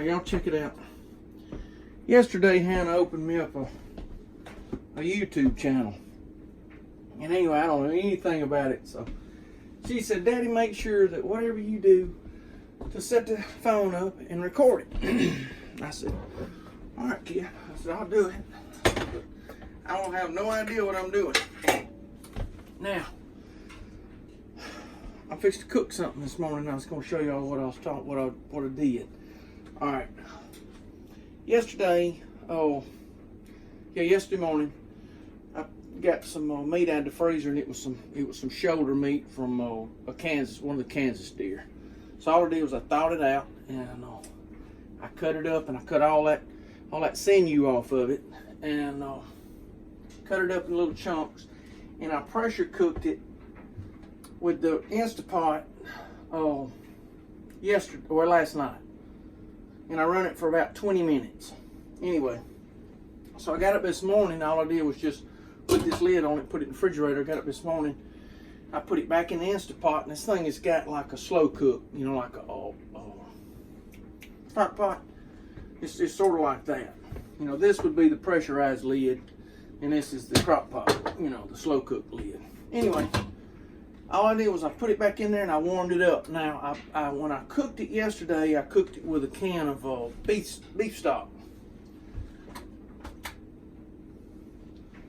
Alright, y'all check it out. Yesterday, Hannah opened me up a YouTube channel. And anyway, I don't know anything about it. So she said, Daddy, make sure that whatever you do, to set the phone up and record it. I said, alright, kid. I said, I'll do it. But I don't have no idea what I'm doing. Now, I fixed to cook something this morning. I was going to show y'all what I was talking, what I did. All right. Yesterday morning, I got some meat out of the freezer, and it was some shoulder meat from one of the Kansas deer. So all I did was I thawed it out, and I cut it up, and I cut all that sinew off of it, and cut it up in little chunks, and I pressure cooked it with the Instapot last night, and I run it for about 20 minutes. Anyway, so I got up this morning. All I did was just put this lid on it, put it in the refrigerator. I got up this morning, I put it back in the Instapot, and this thing has got like a slow cook, you know, like a crockpot. It's sort of like that. You know, this would be the pressurized lid, and this is the crockpot, you know, the slow cook lid. Anyway, all I did was I put it back in there and I warmed it up. Now, when I cooked it yesterday, I cooked it with a can of beef stock.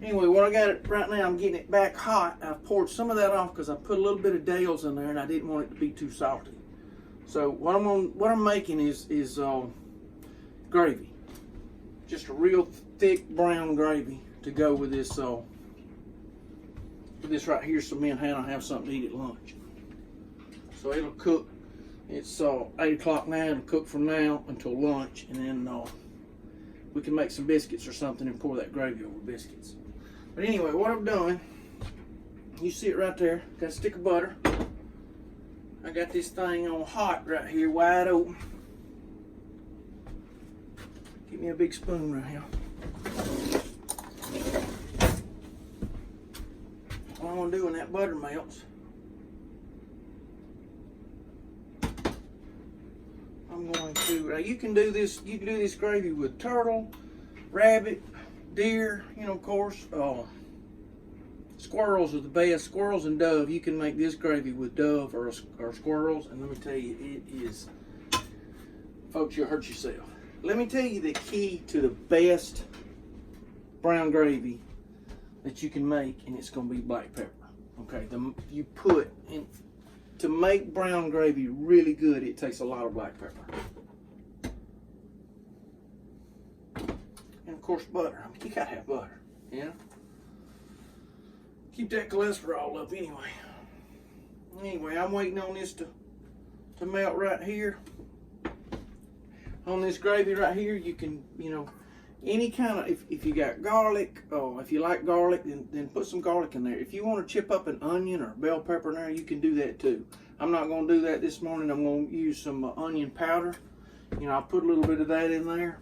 Anyway, what I got it right now, I'm getting it back hot. I've poured some of that off because I put a little bit of Dale's in there and I didn't want it to be too salty. So what I'm making is gravy, just a real thick brown gravy to go with this. This right here, so me and Hannah have something to eat at lunch. So it'll cook. It's 8 o'clock now. It'll cook from now until lunch, and then we can make some biscuits or something and pour that gravy over biscuits. But anyway, what I'm doing, you see it right there. Got a stick of butter. I got this thing on hot right here, wide open. Give me a big spoon right here. What I'm gonna do when that butter melts, I'm going to, now you can do this gravy with turtle, rabbit, deer, you know, of course, squirrels are the best. Squirrels and dove, you can make this gravy with dove or squirrels, and let me tell you, it is, folks, you'll hurt yourself. Let me tell you the key to the best brown gravy that you can make, and it's going to be black pepper. Okay, you put in, to make brown gravy really good, it takes a lot of black pepper. And of course butter. I mean, you gotta have butter, you know? Keep that cholesterol up anyway. Anyway, I'm waiting on this to melt right here. On this gravy right here, you can, you know, any kind of, if you got garlic, if you like garlic, then put some garlic in there. If you want to chip up an onion or bell pepper in there, you can do that too. I'm not going to do that this morning. I'm going to use some onion powder. You know, I'll put a little bit of that in there.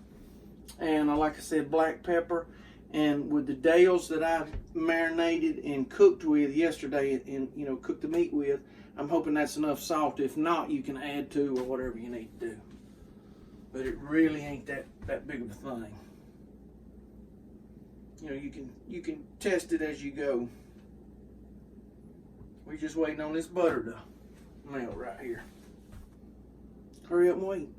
And like I said, black pepper. And with the Dales that I marinated and cooked with yesterday and, you know, cooked the meat with, I'm hoping that's enough salt. If not, you can add to or whatever you need to do. But it really ain't that big of a thing. You know, you can test it as you go. We're just waiting on this butter to melt right here. Hurry up and wait.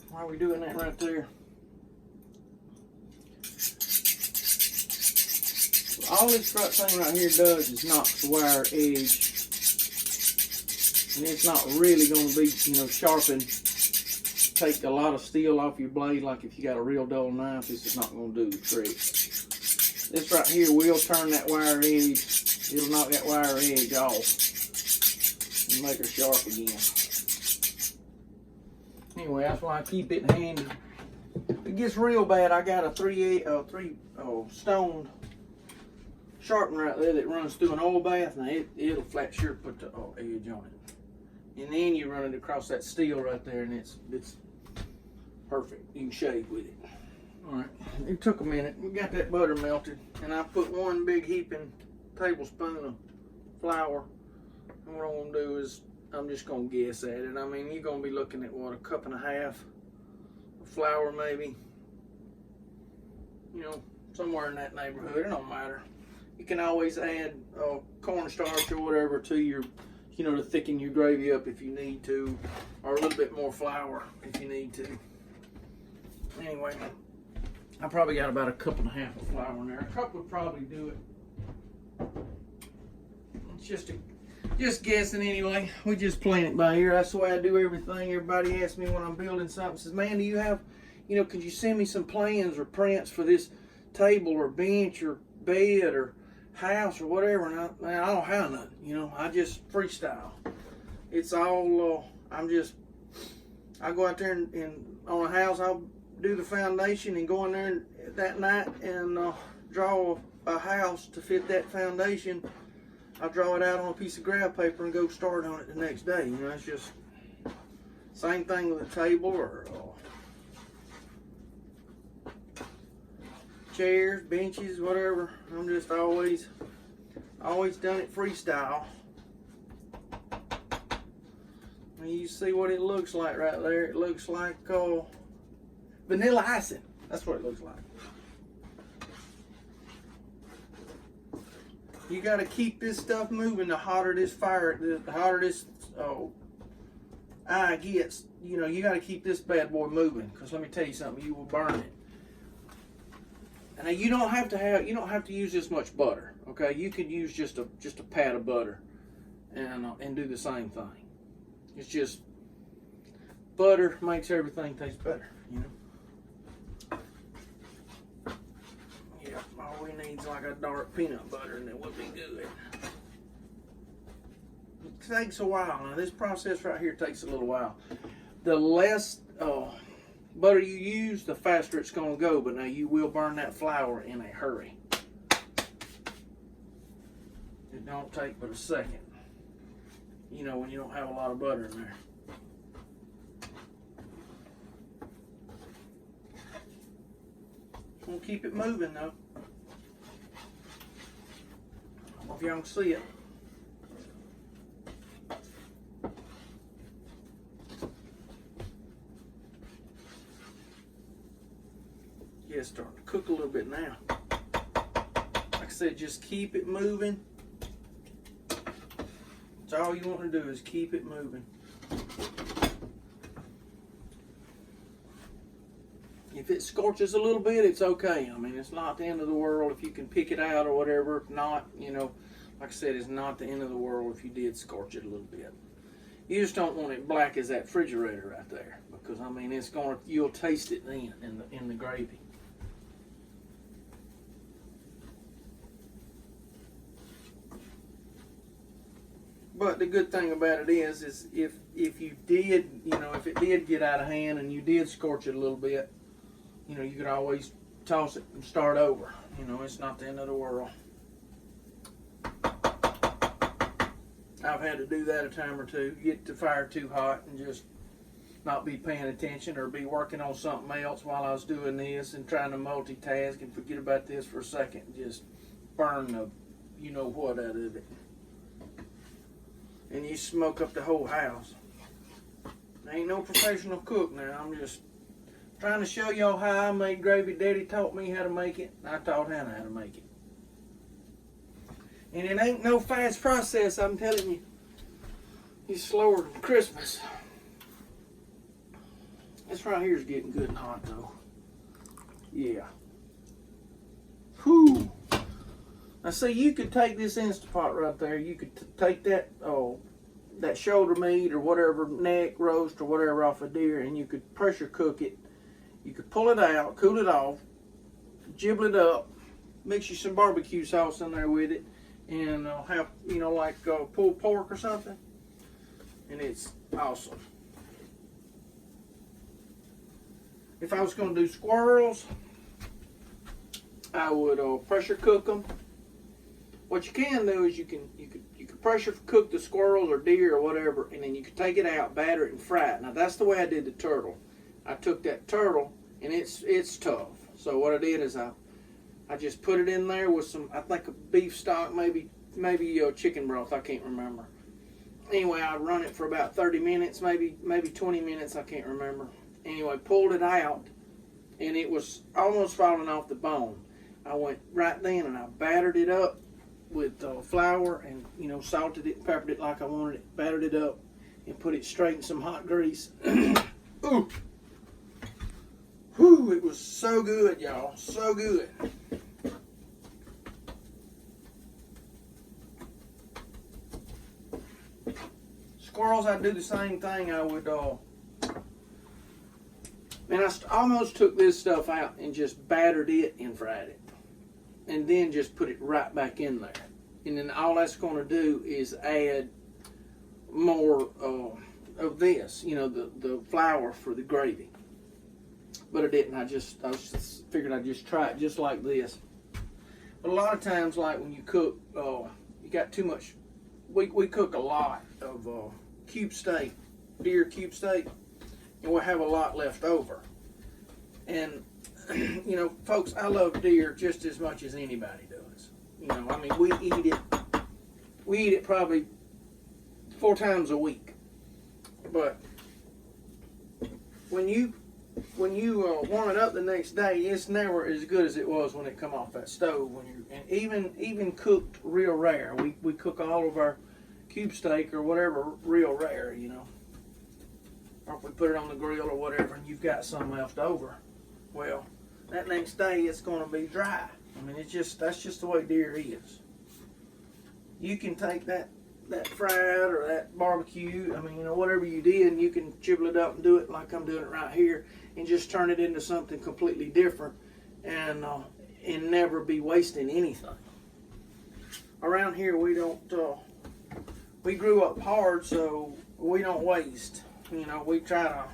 While we're doing that right there, all this thing right here does is knock the wire edge, and it's not really going to be, you know, sharpened. Take a lot of steel off your blade, like if you got a real dull knife. This is not going to do the trick. This right here will turn that wire edge. It'll knock that wire edge off and make her sharp again. Anyway, that's why I keep it handy. If it gets real bad, I got a three stoned sharpener right there that runs through an oil bath. Now it'll flat sure put the edge on it. And then you run it across that steel right there, and it's perfect. You can shave with it. All right, it took a minute. We got that butter melted, and I put one big heaping tablespoon of flour. And what I'm gonna do is I'm just gonna guess at it. I mean, you're gonna be looking at what, a cup and a half of flour maybe. You know, somewhere in that neighborhood. It don't matter. You can always add cornstarch or whatever to your, you know, to thicken your gravy up if you need to, or a little bit more flour if you need to. Anyway, I probably got about a cup and a half of flour in there. A cup would probably do it. It's just guessing anyway. We just playing it by ear. That's the way I do everything. Everybody asks me when I'm building something, says, man, do you have, you know, could you send me some plans or prints for this table or bench or bed or house or whatever? And I don't have nothing, you know. I just freestyle. It's all, I go out there and on a house, I'll do the foundation and go in there that night and draw a house to fit that foundation. I draw it out on a piece of graph paper and go start on it the next day. You know, it's just same thing with a table or chairs, benches, whatever. I'm just always done it freestyle. And you see what it looks like right there. It looks like vanilla icing. That's what it looks like. You got to keep this stuff moving. The hotter this fire, the hotter this eye gets. You know, you got to keep this bad boy moving. Because let me tell you something, you will burn it. And you don't have to use this much butter. Okay, you could use just a pat of butter, and do the same thing. It's just butter makes everything taste better. You know. All we need is like a dark peanut butter and it would be good. It takes a while. Now this process right here takes a little while. The less butter you use, the faster it's going to go, but now you will burn that flour in a hurry. It don't take but a second. You know, when you don't have a lot of butter in there. We'll keep it moving though. I don't know if y'all can see it. Yeah, it's starting to cook a little bit now. Like I said, just keep it moving. That's all you want to do is keep it moving. If it scorches a little bit, it's okay. I mean, it's not the end of the world if you can pick it out or whatever. If not, you know, like I said, it's not the end of the world if you did scorch it a little bit. You just don't want it black as that refrigerator right there, because I mean, you'll taste it then in the gravy. But the good thing about it is if you did, you know, if it did get out of hand and you did scorch it a little bit, you know, you could always toss it and start over. You know, it's not the end of the world. I've had to do that a time or two, get the fire too hot and just not be paying attention or be working on something else while I was doing this and trying to multitask and forget about this for a second and just burn the you know what out of it. And you smoke up the whole house. I ain't no professional cook now. I'm just trying to show y'all how I made gravy. Daddy taught me how to make it, and I taught Hannah how to make it. And it ain't no fast process, I'm telling you. It's slower than Christmas. This right here is getting good and hot though. Yeah. Whew. Now see, you could take this Instapot right there. You could take that that shoulder meat or whatever, neck, roast or whatever off a deer, and you could pressure cook it. You could pull it out, cool it off, gibble it up, mix you some barbecue sauce in there with it, and have, you know, like pulled pork or something, and it's awesome. If I was going to do squirrels, I would pressure cook them. What you can do is you could pressure cook the squirrels or deer or whatever, and then you could take it out, batter it, and fry it. Now that's the way I did the turtle. I took that turtle, and it's tough. So what I did is I just put it in there with some, I think a beef stock, maybe chicken broth, I can't remember. Anyway, I run it for about 30 minutes, maybe 20 minutes, I can't remember. Anyway, pulled it out, and it was almost falling off the bone. I went right then and I battered it up with flour and, you know, salted it, peppered it like I wanted it, battered it up, and put it straight in some hot grease. Ooh. Whew, it was so good, y'all, so good. Squirrels, I'd do the same thing. I would, and I almost took this stuff out and just battered it and fried it. And then just put it right back in there. And then all that's going to do is add more of this, you know, the flour for the gravy. But I didn't. I just figured I'd just try it just like this. But a lot of times, like when you cook, you got too much. We cook a lot of cube steak, deer cube steak, and we'll have a lot left over. And you know, folks, I love deer just as much as anybody does. You know, I mean, we eat it probably 4 times a week. But when you warm it up the next day, it's never as good as it was when it come off that stove. And even cooked real rare, we cook all of our cube steak or whatever real rare, you know. Or if we put it on the grill or whatever, and you've got some left over, well, that next day it's going to be dry. I mean, that's just the way deer is. You can take that fried or that barbecue, I mean, you know, whatever you did, and you can chibble it up and do it like I'm doing it right here, and just turn it into something completely different, and never be wasting anything. Around here, we don't. We grew up hard, so we don't waste. You know, we try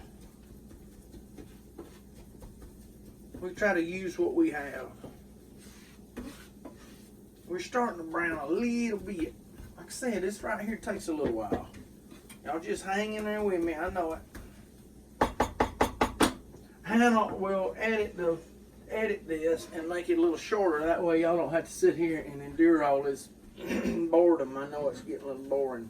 to use what we have. We're starting to brown a little bit. Like I said, this right here takes a little while. Y'all just hang in there with me. I know it. Hannah will edit this and make it a little shorter. That way y'all don't have to sit here and endure all this boredom. I know it's getting a little boring.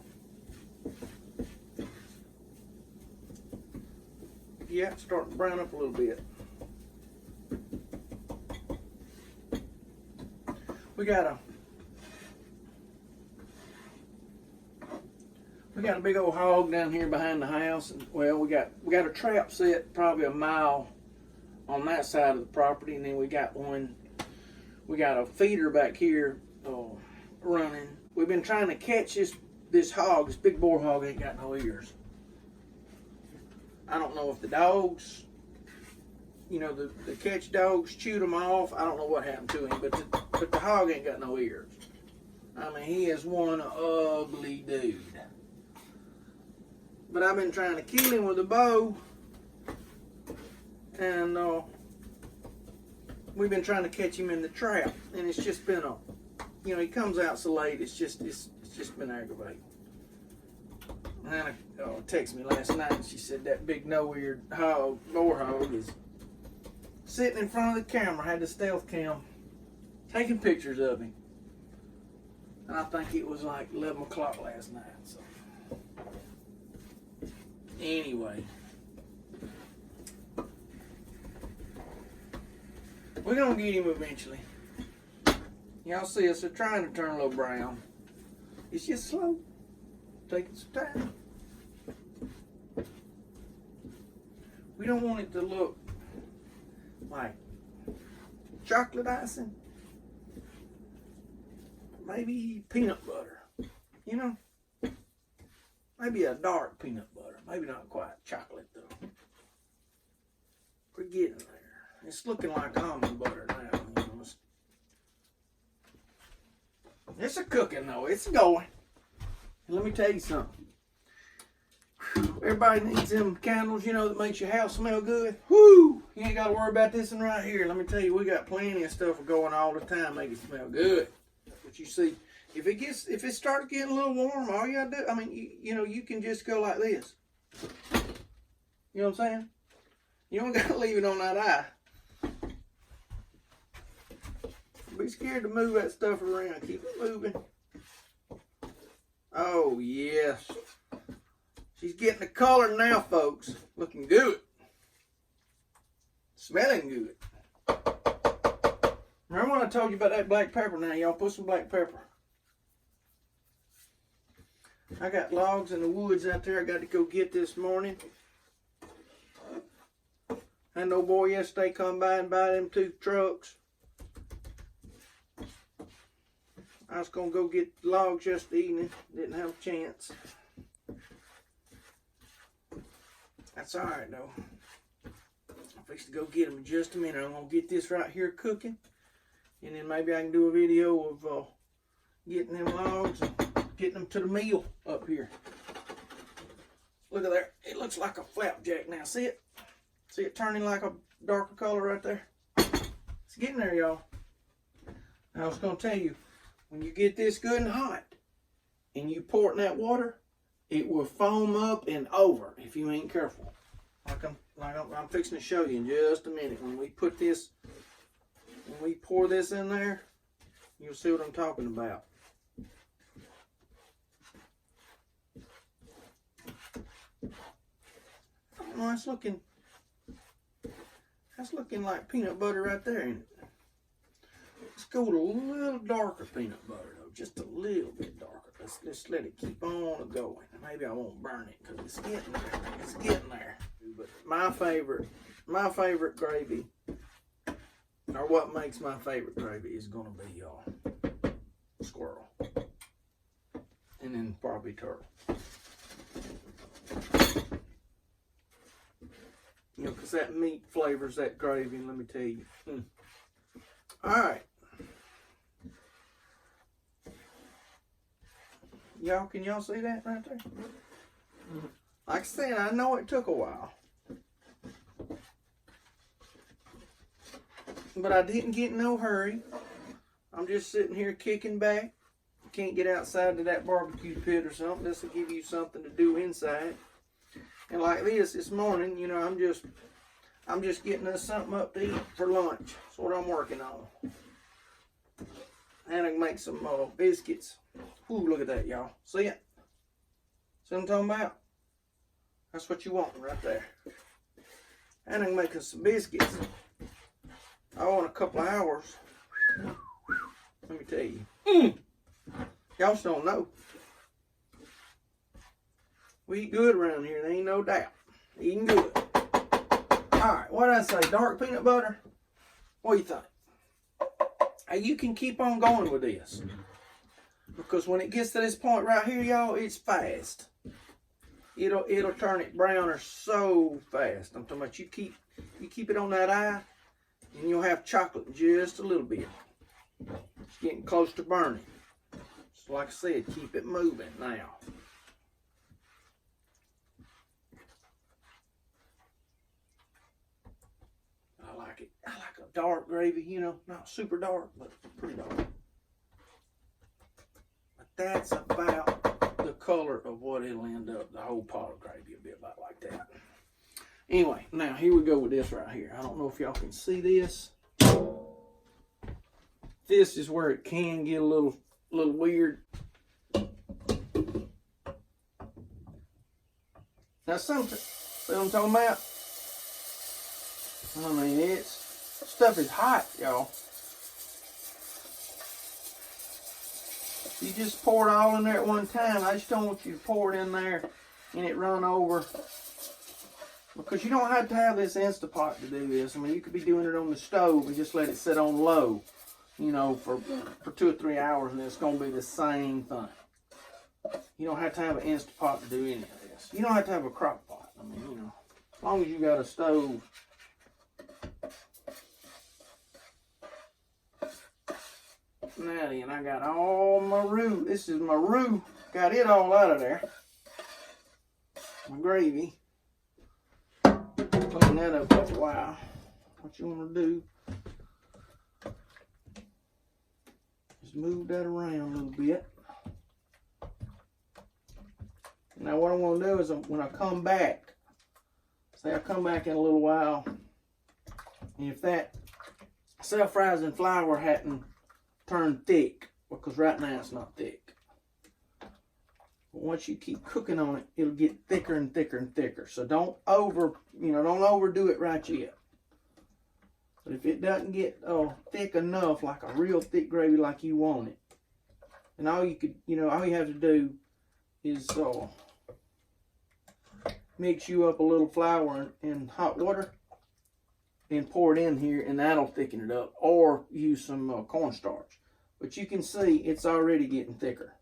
Yeah, it's starting to brown up a little bit. We got a big old hog down here behind the house, and well, we got a trap set probably a mile on that side of the property, and then we got a feeder back here running. We've been trying to catch this hog. This big boar hog ain't got no ears. I don't know if the dogs, you know, the catch dogs chewed them off. I don't know what happened to him, but the hog ain't got no ears. I mean, he is one ugly dude. But I've been trying to kill him with a bow, and we've been trying to catch him in the trap, and it's just been you know, he comes out so late. It's just been aggravating. And Hannah texted me last night, and she said that big no-eared boar hog is sitting in front of the camera, had the stealth cam, taking pictures of him. And I think it was like 11 o'clock last night. So anyway, we're gonna get him eventually. Y'all see us, they're trying to turn a little brown. It's just slow, taking some time. We don't want it to look like chocolate icing. Maybe peanut butter, you know? Maybe a dark peanut butter. Maybe not quite chocolate though. We're getting there. It's looking like almond butter now. You know? It's a cooking though. It's going. And let me tell you something. Everybody needs them candles, you know, that makes your house smell good. Whoo! You ain't got to worry about this one right here. Let me tell you, we got plenty of stuff going all the time make it smell good. But you see, if it starts getting a little warm, all you gotta do, I mean, you know, you can just go like this. You know what I'm saying? You don't gotta leave it on that eye. Be scared to move that stuff around. Keep it moving. Oh, yes. She's getting the color now, folks. Looking good. Smelling good. Remember when I told you about that black pepper? Now, y'all put some black pepper. I got logs in the woods out there I got to go get this morning. And old boy yesterday come by and buy them 2 trucks. I was going to go get logs yesterday evening. Didn't have a chance. That's alright though. I'm fixing to go get them in just a minute. I'm going to get this right here cooking. And then maybe I can do a video of getting them logs and getting them to the meal up here. Look at there. It looks like a flapjack now. See it? See it turning like a darker color right there? It's getting there, y'all. I was going to tell you, when you get this good and hot and you pour it in that water, it will foam up and over if you ain't careful. I'm fixing to show you in just a minute. When we pour this in there, you'll see what I'm talking about. Oh, that's looking like peanut butter right there, ain't it? Let's go to a little darker peanut butter though, just a little bit darker. Let's let it keep on going. Maybe I won't burn it because it's getting there. It's getting there. But my favorite gravy, or what makes my favorite gravy, is gonna be squirrel, and then probably turtle. You know, because that meat flavors that gravy, and let me tell you. Alright. Y'all, can y'all see that right there? Like I said, I know it took a while. But I didn't get in no hurry. I'm just sitting here kicking back. Can't get outside to that barbecue pit or something. This will give you something to do inside. And like this morning, you know, I'm just getting us something up to eat for lunch. That's what I'm working on. And I can make some biscuits. Ooh, look at that, y'all. See it? See what I'm talking about? That's what you want right there. And I can make us some biscuits. Oh, in a couple of hours. Let me tell you. Y'all just don't know. We eat good around here, there ain't no doubt. Eating good. Alright, what did I say? Dark peanut butter? What do you think? You can keep on going with this. Because when it gets to this point right here, y'all, it's fast. It'll turn it browner so fast. I'm talking about you keep it on that eye, and you'll have chocolate in just a little bit. It's getting close to burning. So like I said, keep it moving now. I like it. I like a dark gravy, you know, not super dark, but pretty dark. But that's about the color of what it'll end up. The whole pot of gravy will be about like that. Anyway, now here we go with this right here. I don't know if y'all can see this. This is where it can get a little weird. Now something, see what I'm talking about? I mean, stuff is hot, y'all. You just pour it all in there at one time. I just don't want you to pour it in there and it run over. Because you don't have to have this Instapot to do this. I mean, you could be doing it on the stove and just let it sit on low, you know, for 2 or 3 hours, and it's going to be the same thing. You don't have to have an Instapot to do any of this. You don't have to have a crock pot. I mean, you know, as long as you got a stove. Now then, I got all my roux. This is my roux. Got it all out of there. My gravy. Clean that up for a while. What you want to do is move that around a little bit. Now what I'm going to do is when I come back, say I come back in a little while, and if that self-rising flour hadn't turned thick, because right now it's not thick, But once you keep cooking on it, it'll get thicker and thicker and thicker. So don't overdo it right yet. But if it doesn't get thick enough, like a real thick gravy like you want it, and all you have to do is mix you up a little flour in hot water and pour it in here, and that'll thicken it up. Or use some cornstarch. But you can see it's already getting thicker.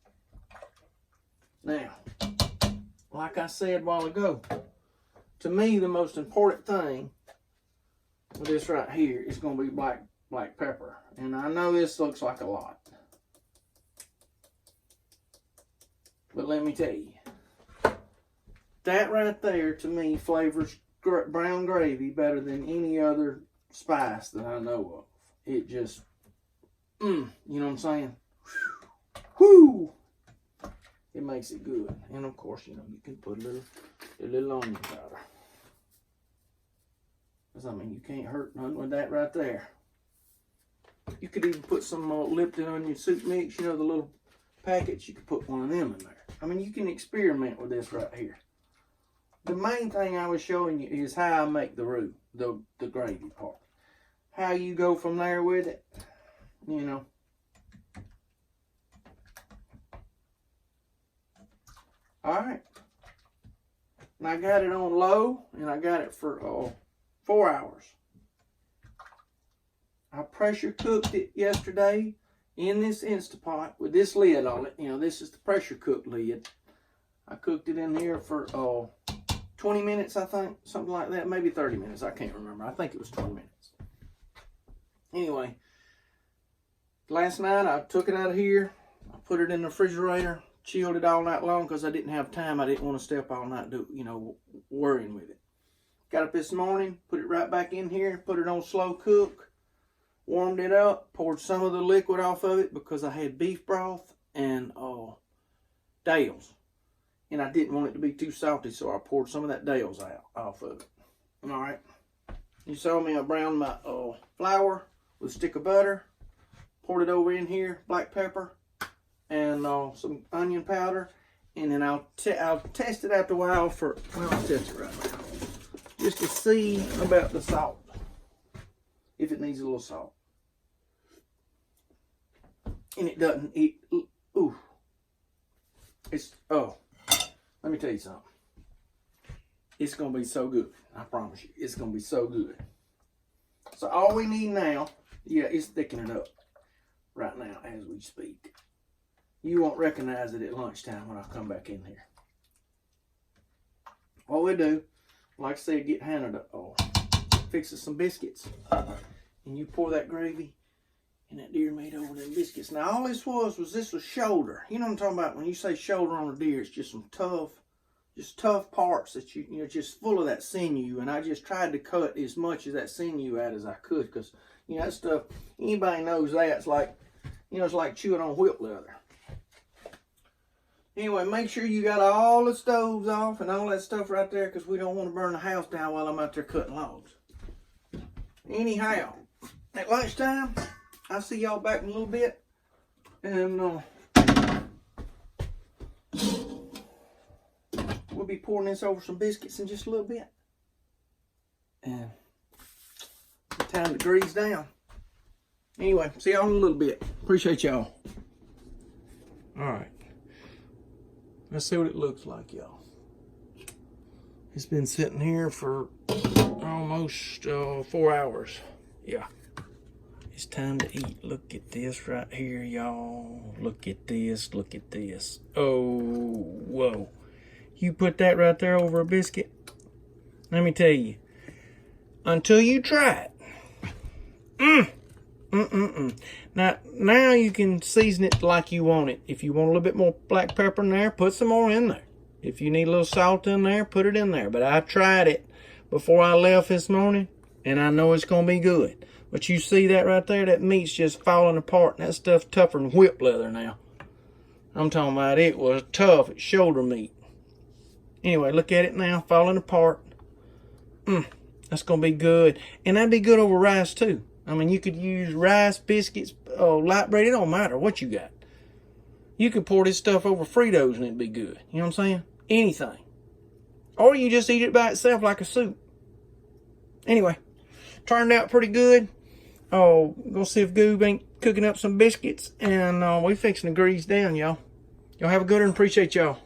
Now, like I said a while ago, to me the most important thing with this right here is going to be black pepper. And I know this looks like a lot, but let me tell you, that right there to me flavors brown gravy better than any other spice that I know of. It just, you know what I'm saying? Whoo! It makes it good. And of course, you can put a little onion powder. Because, I mean, you can't hurt nothing with that right there. You could even put some Lipton onion soup mix, the little packets. You could put one of them in there. I mean, you can experiment with this right here. The main thing I was showing you is how I make the roux, the gravy part. How you go from there with it, Alright. And I got it on low, and I got it for 4 hours. I pressure cooked it yesterday in this Instapot with this lid on it. This is the pressure cook lid. I cooked it in here for 20 minutes, I think, something like that. Maybe 30 minutes, I can't remember. I think it was 20 minutes. Anyway, last night I took it out of here. I put it in the refrigerator, chilled it all night long because I didn't have time. I didn't want to stay up all night, worrying with it. Got up this morning, put it right back in here, put it on slow cook, warmed it up, poured some of the liquid off of it because I had beef broth and Dale's. And I didn't want it to be too salty, so I poured some of that Dale's off of it. All right. You saw me, I browned my flour with a stick of butter, poured it over in here, black pepper, and some onion powder. And then I'll test it after a while I'll test it right now. Just to see about the salt. If it needs a little salt. And it doesn't, let me tell you something. It's going to be so good. I promise you. It's going to be so good. So all we need now, is thickening it up right now as we speak. You won't recognize it at lunchtime when I come back in here. All we do, like I said, get Hannah to fix us some biscuits. And you pour that gravy and that deer meat over them biscuits. Now all this was shoulder. You know what I'm talking about? When you say shoulder on a deer, it's just some tough parts that just full of that sinew. And I just tried to cut as much of that sinew out as I could, because that stuff, anybody knows that, it's like it's like chewing on whip leather. Anyway, make sure you got all the stoves off and all that stuff right there, because we don't want to burn the house down while I'm out there cutting logs. Anyhow, at lunchtime, I'll see y'all back in a little bit. And we'll be pouring this over some biscuits in just a little bit. And it's time to grease down. Anyway, see y'all in a little bit. Appreciate y'all. Alright. Let's see what it looks like, y'all. It's been sitting here for almost 4 hours. Yeah. It's time to eat. Look at this right here, y'all. Look at this. Look at this. Oh, whoa. You put that right there over a biscuit. Let me tell you. Until you try it. Now you can season it like you want it. If you want a little bit more black pepper in there, put some more in there. If you need a little salt in there, put it in there. But I tried it before I left this morning, and I know it's going to be good. But you see that right there? That meat's just falling apart, and that stuff's tougher than whip leather now. I'm talking about it was tough. It's shoulder meat. Anyway, look at it now, falling apart. That's going to be good. And that'd be good over rice, too. I mean, you could use rice, biscuits, light bread. It don't matter what you got. You could pour this stuff over Fritos and it'd be good. You know what I'm saying? Anything. Or you just eat it by itself like a soup. Anyway, turned out pretty good. Oh, gonna see if Goob ain't cooking up some biscuits. And we fixing to grease down, y'all. Y'all have a good one. Appreciate y'all.